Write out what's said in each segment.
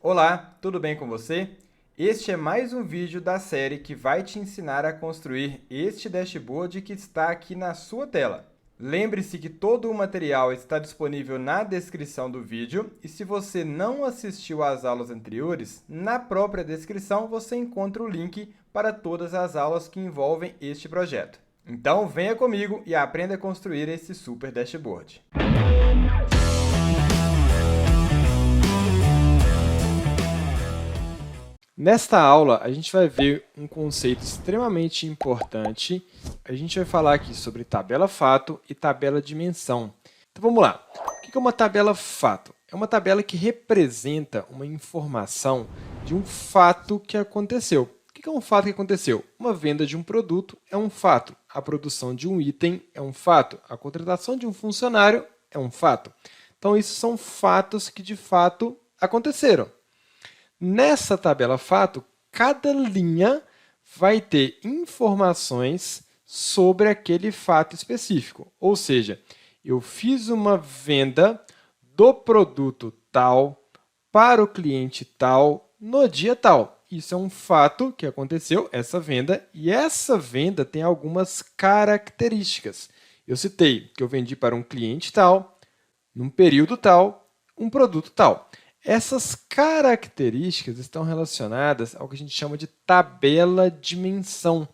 Olá, tudo bem com você? Este é mais um vídeo da série que vai te ensinar a construir este dashboard que está aqui na sua tela. Lembre-se que todo o material está disponível na descrição do vídeo e se você não assistiu às aulas anteriores, na própria descrição você encontra o link para todas as aulas que envolvem este projeto. Então venha comigo e aprenda a construir esse super dashboard. Nesta aula, a gente vai ver um conceito extremamente importante. A gente vai falar aqui sobre tabela fato e tabela dimensão. Então, vamos lá. O que é uma tabela fato? É uma tabela que representa uma informação de um fato que aconteceu. O que é um fato que aconteceu? Uma venda de um produto é um fato. A produção de um item é um fato. A contratação de um funcionário é um fato. Então, isso são fatos que, de fato, aconteceram. Nessa tabela fato, cada linha vai ter informações sobre aquele fato específico. Ou seja, eu fiz uma venda do produto tal para o cliente tal no dia tal. Isso é um fato que aconteceu, essa venda, e essa venda tem algumas características. Eu citei que eu vendi para um cliente tal, num período tal, um produto tal. Essas características estão relacionadas ao que a gente chama de tabela dimensão.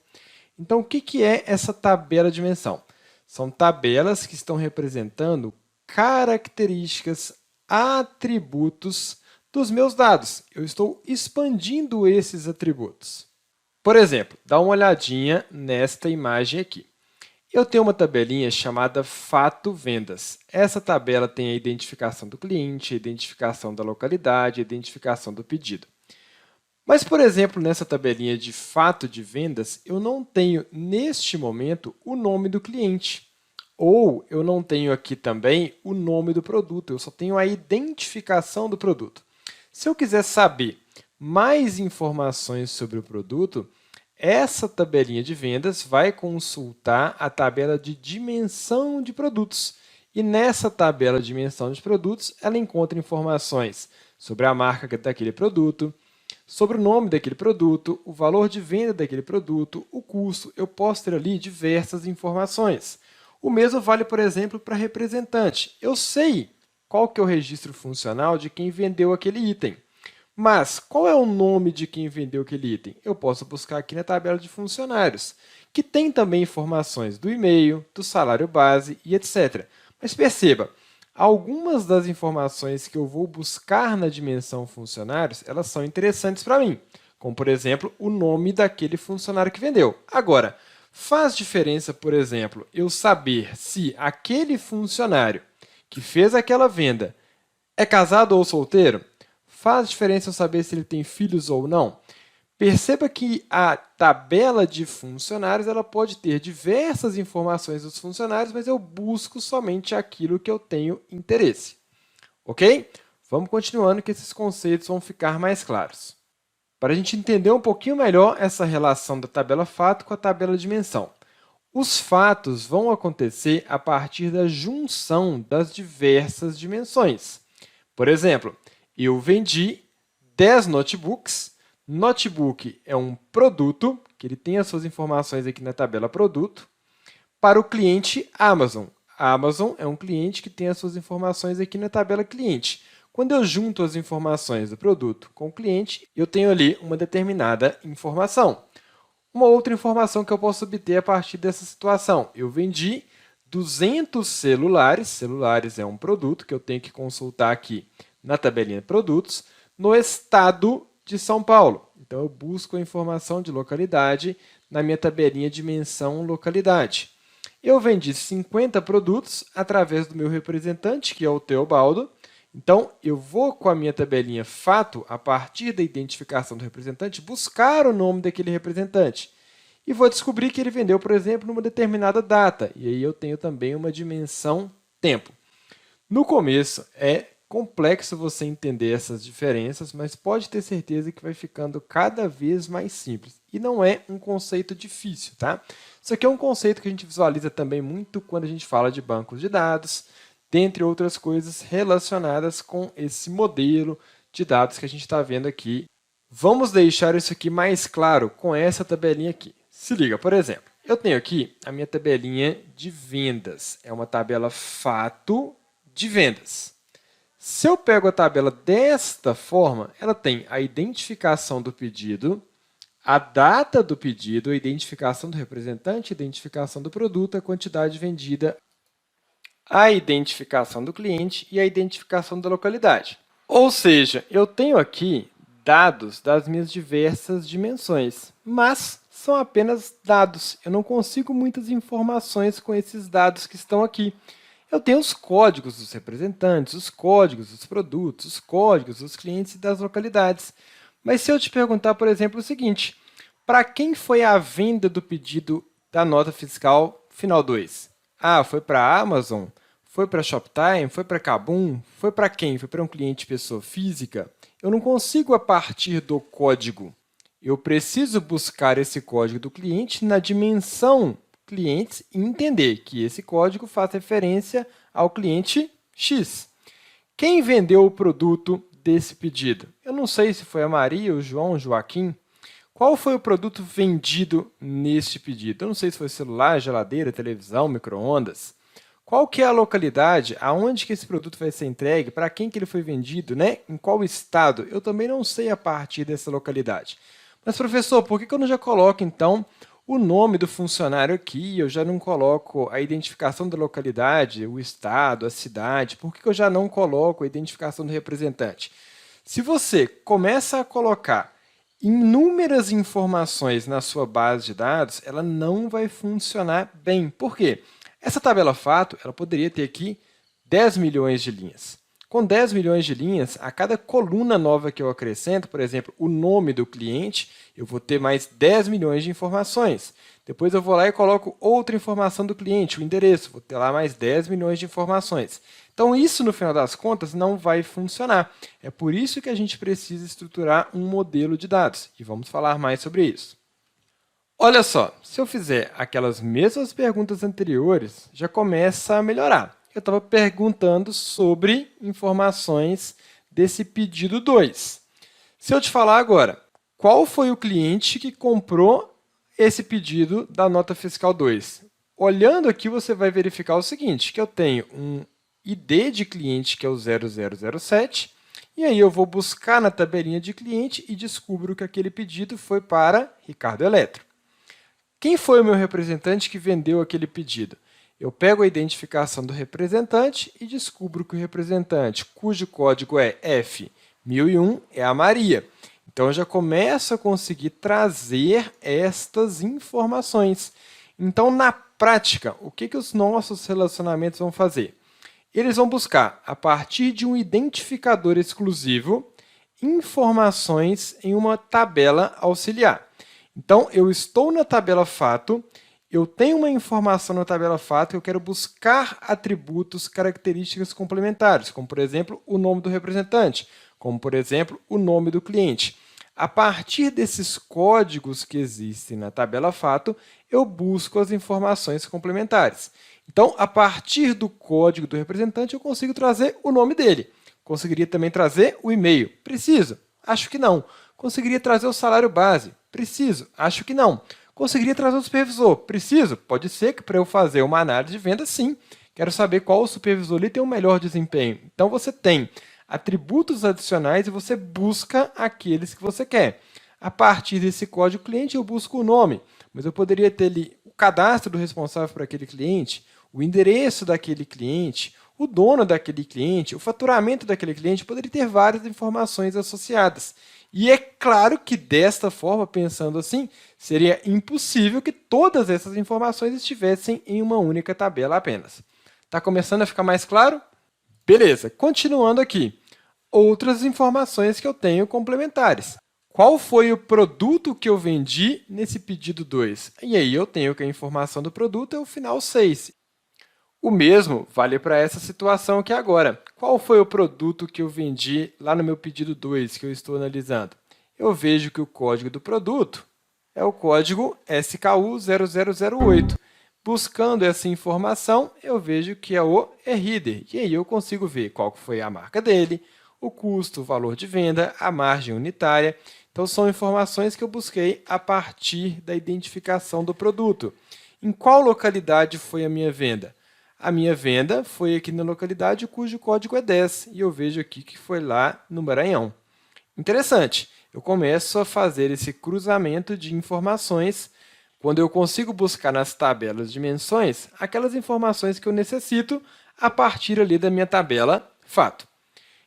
Então, o que é essa tabela dimensão? São tabelas que estão representando características, atributos dos meus dados. Eu estou expandindo esses atributos. Por exemplo, dá uma olhadinha nesta imagem aqui. Eu tenho uma tabelinha chamada Fato Vendas. Essa tabela tem a identificação do cliente, a identificação da localidade, a identificação do pedido. Mas, por exemplo, nessa tabelinha de Fato de Vendas, eu não tenho, neste momento, o nome do cliente. Ou eu não tenho aqui também o nome do produto, eu só tenho a identificação do produto. Se eu quiser saber mais informações sobre o produto, essa tabelinha de vendas vai consultar a tabela de dimensão de produtos. E nessa tabela de dimensão de produtos, ela encontra informações sobre a marca daquele produto, sobre o nome daquele produto, o valor de venda daquele produto, o custo. Eu posso ter ali diversas informações. O mesmo vale, por exemplo, para representante. Eu sei qual que é o registro funcional de quem vendeu aquele item. Mas qual é o nome de quem vendeu aquele item? Eu posso buscar aqui na tabela de funcionários, que tem também informações do e-mail, do salário base e etc. Mas perceba, algumas das informações que eu vou buscar na dimensão funcionários, elas são interessantes para mim, como, por exemplo, o nome daquele funcionário que vendeu. Agora, faz diferença, por exemplo, eu saber se aquele funcionário que fez aquela venda é casado ou solteiro? Faz diferença eu saber se ele tem filhos ou não? Perceba que a tabela de funcionários ela pode ter diversas informações dos funcionários, mas eu busco somente aquilo que eu tenho interesse. Ok? Vamos continuando que esses conceitos vão ficar mais claros. Para a gente entender um pouquinho melhor essa relação da tabela fato com a tabela dimensão. Os fatos vão acontecer a partir da junção das diversas dimensões. Por exemplo, eu vendi 10 notebooks. Notebook é um produto, que ele tem as suas informações aqui na tabela produto, para o cliente Amazon. Amazon é um cliente que tem as suas informações aqui na tabela cliente. Quando eu junto as informações do produto com o cliente, eu tenho ali uma determinada informação. Uma outra informação que eu posso obter a partir dessa situação. Eu vendi 200 celulares. Celulares é um produto que eu tenho que consultar aqui na tabelinha de produtos, no estado de São Paulo. Então, eu busco a informação de localidade na minha tabelinha dimensão localidade. Eu vendi 50 produtos através do meu representante, que é o Teobaldo. Então, eu vou com a minha tabelinha fato, a partir da identificação do representante, buscar o nome daquele representante. E vou descobrir que ele vendeu, por exemplo, numa determinada data. E aí eu tenho também uma dimensão tempo. No começo, é complexo você entender essas diferenças, mas pode ter certeza que vai ficando cada vez mais simples. E não é um conceito difícil, tá? Isso aqui é um conceito que a gente visualiza também muito quando a gente fala de bancos de dados, dentre outras coisas relacionadas com esse modelo de dados que a gente está vendo aqui. Vamos deixar isso aqui mais claro com essa tabelinha aqui. Se liga, por exemplo, eu tenho aqui a minha tabelinha de vendas. É uma tabela fato de vendas. Se eu pego a tabela desta forma, ela tem a identificação do pedido, a data do pedido, a identificação do representante, a identificação do produto, a quantidade vendida, a identificação do cliente e a identificação da localidade. Ou seja, eu tenho aqui dados das minhas diversas dimensões, mas são apenas dados. Eu não consigo muitas informações com esses dados que estão aqui. Eu tenho os códigos dos representantes, os códigos dos produtos, os códigos dos clientes e das localidades. Mas se eu te perguntar, por exemplo, o seguinte, para quem foi a venda do pedido da nota fiscal final 2? Ah, foi para a Amazon? Foi para a Shoptime? Foi para a Kabum? Foi para quem? Foi para um cliente pessoa física? Eu não consigo a partir do código. Eu preciso buscar esse código do cliente na dimensão clientes e entender que esse código faz referência ao cliente X. Quem vendeu o produto desse pedido? Eu não sei se foi a Maria, o João, o Joaquim. Qual foi o produto vendido neste pedido? Eu não sei se foi celular, geladeira, televisão, micro-ondas. Qual que é a localidade? Aonde que esse produto vai ser entregue? Para quem que ele foi vendido? Né? Em qual estado? Eu também não sei a partir dessa localidade. Mas, professor, por que eu não já coloco, então, o nome do funcionário aqui? Eu já não coloco a identificação da localidade, o estado, a cidade? Por que eu já não coloco a identificação do representante? Se você começa a colocar inúmeras informações na sua base de dados, ela não vai funcionar bem. Por quê? Essa tabela fato, ela poderia ter aqui 10 milhões de linhas. Com 10 milhões de linhas, a cada coluna nova que eu acrescento, por exemplo, o nome do cliente, eu vou ter mais 10 milhões de informações. Depois eu vou lá e coloco outra informação do cliente, o endereço, vou ter lá mais 10 milhões de informações. Então, isso, no final das contas, não vai funcionar. É por isso que a gente precisa estruturar um modelo de dados. E vamos falar mais sobre isso. Olha só, se eu fizer aquelas mesmas perguntas anteriores, já começa a melhorar. Eu estava perguntando sobre informações desse pedido 2. Se eu te falar agora, qual foi o cliente que comprou esse pedido da nota fiscal 2? Olhando aqui, você vai verificar o seguinte, que eu tenho um ID de cliente, que é o 0007, e aí eu vou buscar na tabelinha de cliente e descubro que aquele pedido foi para Ricardo Eletro. Quem foi o meu representante que vendeu aquele pedido? Eu pego a identificação do representante e descubro que o representante, cujo código é F1001, é a Maria. Então, eu já começo a conseguir trazer estas informações. Então, na prática, o que os nossos relacionamentos vão fazer? Eles vão buscar, a partir de um identificador exclusivo, informações em uma tabela auxiliar. Então, eu estou na tabela fato, eu tenho uma informação na tabela fato e eu quero buscar atributos, características complementares, como, por exemplo, o nome do representante, como, por exemplo, o nome do cliente. A partir desses códigos que existem na tabela fato, eu busco as informações complementares. Então, a partir do código do representante, eu consigo trazer o nome dele. Conseguiria também trazer o e-mail? Preciso? Acho que não. Conseguiria trazer o salário base? Preciso? Acho que não. Conseguiria trazer o supervisor? Preciso? Pode ser que para eu fazer uma análise de venda, sim. Quero saber qual o supervisor ali tem o melhor desempenho. Então, você tem atributos adicionais e você busca aqueles que você quer. A partir desse código cliente, eu busco o nome, mas eu poderia ter ali o cadastro do responsável por aquele cliente, o endereço daquele cliente, o dono daquele cliente, o faturamento daquele cliente, poderia ter várias informações associadas. E é claro que, desta forma, pensando assim, seria impossível que todas essas informações estivessem em uma única tabela apenas. Está começando a ficar mais claro? Beleza, continuando aqui. Outras informações que eu tenho complementares. Qual foi o produto que eu vendi nesse pedido 2? E aí eu tenho que a informação do produto é o final 6. O mesmo vale para essa situação aqui agora. Qual foi o produto que eu vendi lá no meu pedido 2 que eu estou analisando? Eu vejo que o código do produto é o código SKU0008. Buscando essa informação, eu vejo que é o e-reader. E aí eu consigo ver qual foi a marca dele, o custo, o valor de venda, a margem unitária. Então, são informações que eu busquei a partir da identificação do produto. Em qual localidade foi a minha venda? A minha venda foi aqui na localidade cujo código é 10, e eu vejo aqui que foi lá no Maranhão. Interessante, eu começo a fazer esse cruzamento de informações quando eu consigo buscar nas tabelas de dimensões aquelas informações que eu necessito a partir ali da minha tabela fato.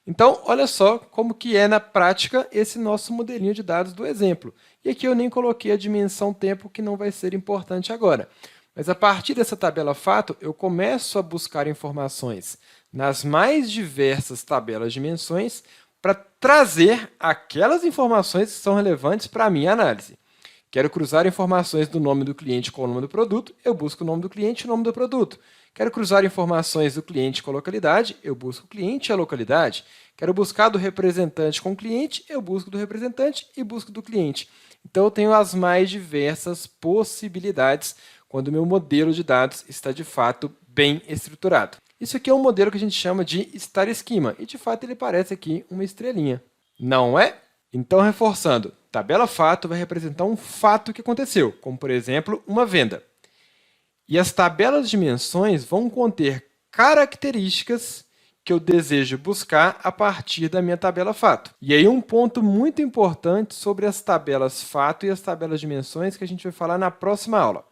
Então, olha só como que é na prática esse nosso modelinho de dados do exemplo. E aqui eu nem coloquei a dimensão tempo, que não vai ser importante agora. Mas a partir dessa tabela fato, eu começo a buscar informações nas mais diversas tabelas de dimensões para trazer aquelas informações que são relevantes para a minha análise. Quero cruzar informações do nome do cliente com o nome do produto, eu busco o nome do cliente e o nome do produto. Quero cruzar informações do cliente com a localidade, eu busco o cliente e a localidade. Quero buscar do representante com o cliente, eu busco do representante e busco do cliente. Então, eu tenho as mais diversas possibilidades quando o meu modelo de dados está, de fato, bem estruturado. Isso aqui é um modelo que a gente chama de Star Schema, e, de fato, ele parece aqui uma estrelinha. Não é? Então, reforçando, tabela fato vai representar um fato que aconteceu, como, por exemplo, uma venda. E as tabelas de dimensões vão conter características que eu desejo buscar a partir da minha tabela fato. E aí um ponto muito importante sobre as tabelas fato e as tabelas de dimensões que a gente vai falar na próxima aula.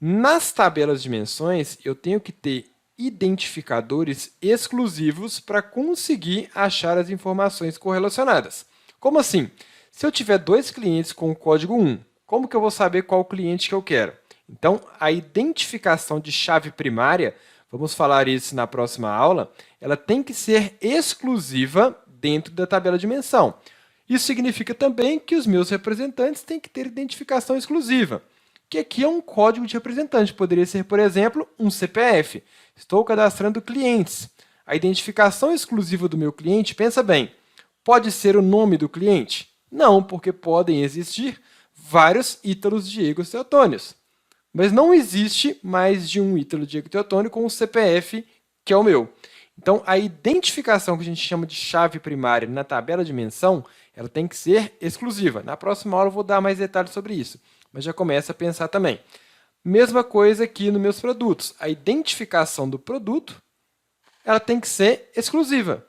Nas tabelas de dimensões, eu tenho que ter identificadores exclusivos para conseguir achar as informações correlacionadas. Como assim? Se eu tiver dois clientes com o código 1, como que eu vou saber qual cliente que eu quero? Então, a identificação de chave primária, vamos falar isso na próxima aula, ela tem que ser exclusiva dentro da tabela de dimensão. Isso significa também que os meus representantes têm que ter identificação exclusiva, que aqui é um código de representante. Poderia ser, por exemplo, um CPF. Estou cadastrando clientes. A identificação exclusiva do meu cliente, pensa bem, pode ser o nome do cliente? Não, porque podem existir vários Ítalos Diego Teotônios. Mas não existe mais de um Ítalo Diego Teotônio com o CPF, que é o meu. Então, a identificação que a gente chama de chave primária na tabela de dimensão, ela tem que ser exclusiva. Na próxima aula eu vou dar mais detalhes sobre isso, mas já começa a pensar também. Mesma coisa aqui nos meus produtos. A identificação do produto, ela tem que ser exclusiva.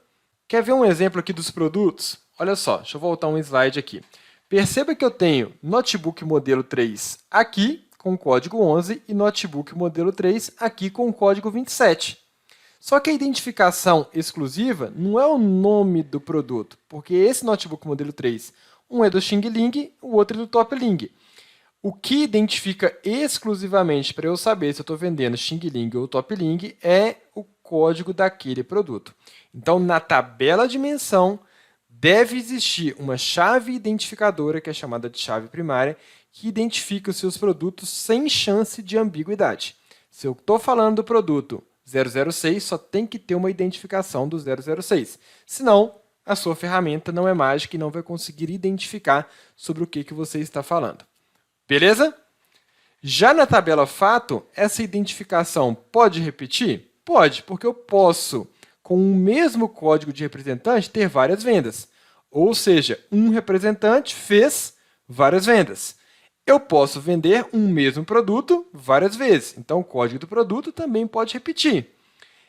Quer ver um exemplo aqui dos produtos? Olha só, deixa eu voltar um slide aqui. Perceba que eu tenho notebook modelo 3 aqui, com o código 11, e notebook modelo 3 aqui com o código 27. Só que a identificação exclusiva não é o nome do produto, porque esse notebook modelo 3, um é do Xing Ling, o outro é do Top Ling. O que identifica exclusivamente para eu saber se eu estou vendendo Xing Ling ou Top Ling é o código daquele produto. Então, na tabela de dimensão, deve existir uma chave identificadora, que é chamada de chave primária, que identifica os seus produtos sem chance de ambiguidade. Se eu estou falando do produto 006, só tem que ter uma identificação do 006. Senão, a sua ferramenta não é mágica e não vai conseguir identificar sobre o que você está falando. Beleza? Já na tabela fato, essa identificação pode repetir? Pode, porque eu posso, com o mesmo código de representante, ter várias vendas. Ou seja, um representante fez várias vendas. Eu posso vender um mesmo produto várias vezes, então o código do produto também pode repetir.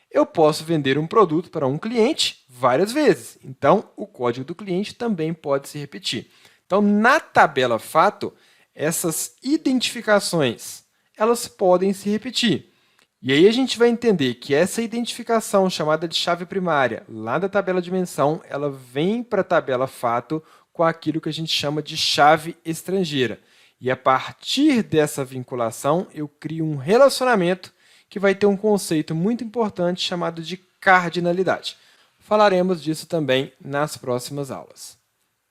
Eu posso vender um produto para um cliente várias vezes, então o código do cliente também pode se repetir. Então, na tabela fato, essas identificações elas podem se repetir. E aí a gente vai entender que essa identificação chamada de chave primária, lá da tabela de dimensão, ela vem para a tabela fato com aquilo que a gente chama de chave estrangeira. E a partir dessa vinculação, eu crio um relacionamento que vai ter um conceito muito importante chamado de cardinalidade. Falaremos disso também nas próximas aulas.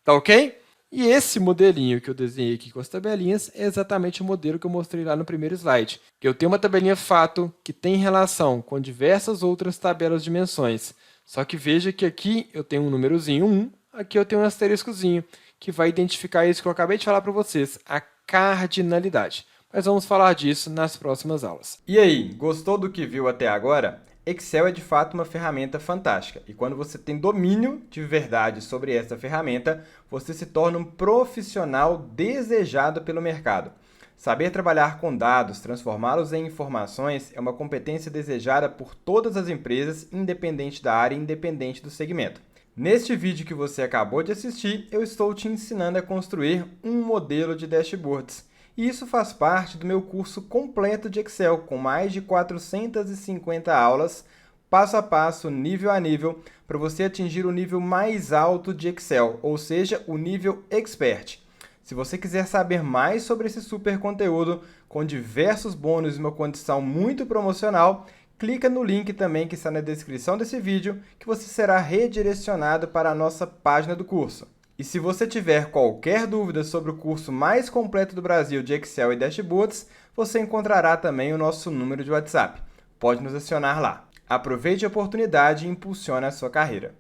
Tá ok? E esse modelinho que eu desenhei aqui com as tabelinhas é exatamente o modelo que eu mostrei lá no primeiro slide. Que eu tenho uma tabelinha fato que tem relação com diversas outras tabelas de dimensões. Só que veja que aqui eu tenho um númerozinho 1, aqui eu tenho um asteriscozinho, que vai identificar isso que eu acabei de falar para vocês, a cardinalidade. Mas vamos falar disso nas próximas aulas. E aí, gostou do que viu até agora? Excel é de fato uma ferramenta fantástica e quando você tem domínio de verdade sobre essa ferramenta, você se torna um profissional desejado pelo mercado. Saber trabalhar com dados, transformá-los em informações é uma competência desejada por todas as empresas, independente da área e independente do segmento. Neste vídeo que você acabou de assistir, eu estou te ensinando a construir um modelo de dashboards. E isso faz parte do meu curso completo de Excel, com mais de 450 aulas, passo a passo, nível a nível, para você atingir o nível mais alto de Excel, ou seja, o nível Expert. Se você quiser saber mais sobre esse super conteúdo, com diversos bônus e uma condição muito promocional, clica no link também que está na descrição desse vídeo, que você será redirecionado para a nossa página do curso. E se você tiver qualquer dúvida sobre o curso mais completo do Brasil de Excel e Dashboards, você encontrará também o nosso número de WhatsApp. Pode nos acionar lá. Aproveite a oportunidade e impulsione a sua carreira.